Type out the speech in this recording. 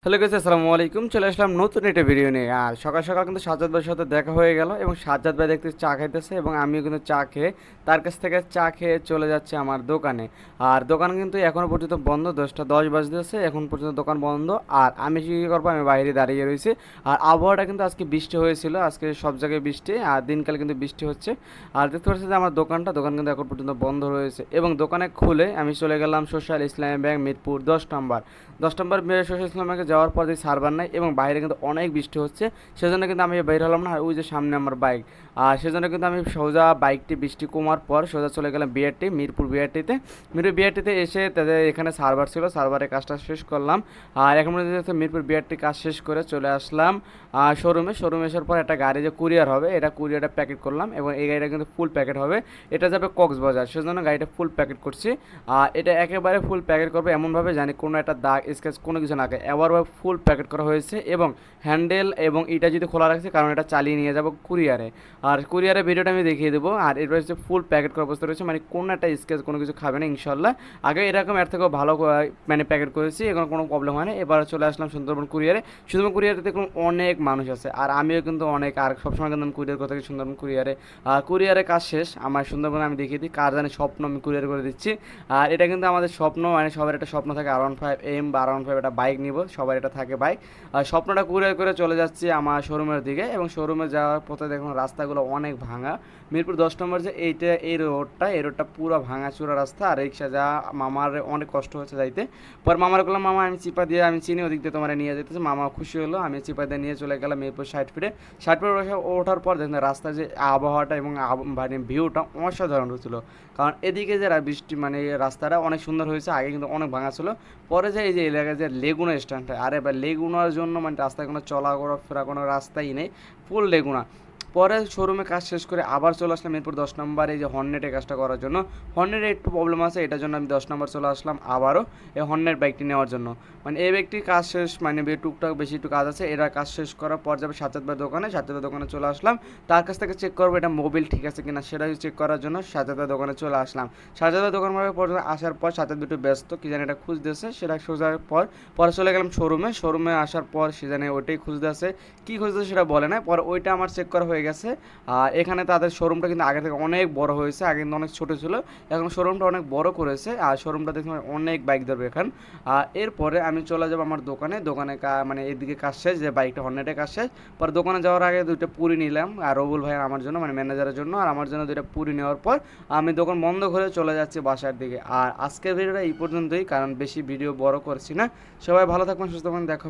Hello guys, আসসালামু আলাইকুম। চলে আসলাম নতুন একটা ভিডিও নিয়ে। আর সকাল সকাল কিন্তু সাজ্জাদ ভাইয়ের সাথে দেখা হয়ে গেল এবং সাজ্জাদ ভাই দেখতে চা খাইতেছে এবং আমিও কিন্তু চা খেয়ে তার কাছ থেকে চা খেয়ে চলে যাচ্ছে আমার দোকানে। আর দোকান কিন্তু এখনও পর্যন্ত বন্ধ, 10টা 10 বাজতেছে, এখন পর্যন্ত দোকান বন্ধ। আর আমি কী করবো, আমি বাইরে দাঁড়িয়ে রয়েছি। আর আবহাওয়াটা কিন্তু আজকে বৃষ্টি হয়েছিল, আজকে সব জায়গায় বৃষ্টি, আর দিনকালে কিন্তু বৃষ্টি হচ্ছে। আর দেখতে পাচ্ছি যে আমার দোকান কিন্তু এখন পর্যন্ত বন্ধ রয়েছে এবং দোকানে খুলে আমি চলে গেলাম সোশ্যাল ইসলামী ব্যাংক মিরপুর 10 নম্বর। 10 নম্বর সোশ্যাল ইসলাম ব্যাংকে যাওয়ার পর দেখি সার্ভার নাই এবং বাইরে কিন্তু অনেক বৃষ্টি হচ্ছে, সেজন্য কিন্তু আমি বের হলাম না। আর ওই যে সামনে আমার বাইক, আর সেজন্য কিন্তু আমি সোজা বাইকটি বৃষ্টি কমার পর সোজা চলে গেলাম বিআরটি, মিরপুর বিআরটিতে। মিরপুর বিআরটিতে এসে তাদের এখানে সার্ভার ছিল, সার্ভারের কাজটা শেষ করলাম। আর এখন পর্যন্ত মিরপুর বিআরটি কাজ শেষ করে চলে আসলাম শোরুমে আসার পর একটা গাড়ি যে কুরিয়ার হবে, এটা কুরিয়ারটা প্যাকেট করলাম এবং এই গাড়িটা কিন্তু ফুল প্যাকেট হবে। এটা যাবে কক্সবাজার, সেজন্য গাড়িটা ফুল প্যাকেট করছি। আর এটা একেবারে ফুল প্যাকেট করবে এমনভাবে জানি কোনো একটা দাগ স্কেচ কোনো কিছু না থাকে, এবার ফুল প্যাকেট করা হয়েছে এবং হ্যান্ডেল এবং এটা যদি খোলা রাখছে কারণ এটা চালিয়ে নিয়ে যাবো কুরিয়ারে। আর কুরিয়ারের ভিডিওটা আমি দেখিয়ে দেবো। আর এটা হচ্ছে ফুল প্যাকেট করা অবস্থা রয়েছে, মানে কোনো একটা স্কেচ কোনো কিছু খাবে না ইনশাল্লাহ। আগে এরকম এর থেকেও ভালো মানে প্যাকেট করেছি, এখন কোনো প্রবলেম হয় না। এবার চলে আসলাম সুন্দরবন কুরিয়ারে। সুন্দরবন কুরিয়ারে দেখুন অনেক মানুষ আছে আর আমিও কিন্তু অনেক, আর সবসময় কিন্তু আমি কুরিয়ার কথা সুন্দরবন কুরিয়ারে। আর কুরিয়ারে কাজ শেষ আমার সুন্দরবনে, আমি দেখিয়ে দিই কার জানি স্বপ্ন আমি কুরিয়ার করে দিচ্ছি। আর এটা কিন্তু আমাদের স্বপ্ন, মানে সবার একটা স্বপ্ন থাকে R15M বা R15 একটা বাইক নিব, সবার এটা থাকে বাইক। আর স্বপ্নটা কুরিয়ার করে চলে যাচ্ছি আমার শোরুমের দিকে এবং শোরুমে যাওয়ার পথে দেখুন রাস্তাগুলো অনেক ভাঙা। মিরপুর 10 নম্বর যে এই রোডটা পুরো ভাঙাচোরা রাস্তা, আর রিক্সা যা মামার অনেক কষ্ট হচ্ছে যাইতে। পর মামার বললাম, মামা আমি চিপা দিয়ে আমি চিনি, ওদিক দিয়ে তোমার নিয়ে যেতেছে। মামা খুশি হলো, আমি চিপা দিয়ে নিয়ে চলে গেলাম মিরপুর 60 ফিটে। 60 ফিটে ওঠার পর দেখুন রাস্তার যে আবহাওয়াটা এবং মানে ভিউটা অসাধারণ হচ্ছিল, কারণ এদিকে যে বৃষ্টি মানে রাস্তাটা অনেক সুন্দর হয়েছে, আগে কিন্তু অনেক ভাঙা ছিল। পরে যে এই যে এলাকায় যে লেগুনা স্ট্যান্ডটা, আরে বা লেগুনার জন্য মানে রাস্তায় কোনো ফেরা কোনো রাস্তাই নেই, ফুল লেগুনা। পরে শোরুমে কাজ শেষ করে আবার চলে আসলাম মিরপুর 10 নম্বর এই যে হর্নেটে কাজটা করার জন্য। হর্নেটে একটু প্রবলেম আছে, এটার জন্য আমি 10 নম্বর চলে আসলাম আবারও এই হর্নেট বাইকটি নেওয়ার জন্য। মানে এই ব্যক্তির কাজ শেষ, মানে টুকটাক বেশি একটু কাজ আছে, এরা কাজ শেষ করার পর যাবে সাজ্জাদ দোকানে চলে আসলাম। তার কাছ থেকে চেক করবো এটা মোবিল ঠিক আছে কিনা, সেটা চেক করার জন্য সাজ্জাদ দোকানে চলে আসলাম। সাজ্জাদ দোকান পর্যন্ত আসার পর সাজ্জাদ একটু ব্যস্ত, কি জানি এটা খুঁজতেছে, সেটা খোঁজার পর পরে চলে গেলাম শোরুমে আসার পর সে জানে ওইটাই খুঁজতেছে, কী খুঁজতেছে সেটা বলে না। পরে ওইটা আমার চেক করা হয়ে গেছে। আর এখানে তাদের শোরুমটা কিন্তু আগে থেকে অনেক বড় হয়েছে, আগে কিন্তু অনেক ছোটো ছিল, এখন শোরুমটা অনেক বড় করেছে। আর শোরুমটা দেখতে অনেক বাইক ধরবে এখান। আর এরপরে আমি চলে যাবো আমার দোকানে মানে এদিকে কাজ শেষ, যে বাইকটা হর্নেটের কাজ শেষ। পরে দোকানে যাওয়ার আগে 2টা পুরি নিলাম আর রবুল ভাই আমার জন্য, মানে ম্যানেজারের জন্য, আর আমার জন্য 2টা পুরি নেওয়ার পর আমি দোকান বন্ধ করে চলে যাচ্ছি বাসার দিকে। আর আজকের ভিডিওটা এই পর্যন্তই, কারণ বেশি ভিডিও বড় করছি না। সবাই ভালো থাকবেন, সুস্থ থাকবেন, দেখা হবে।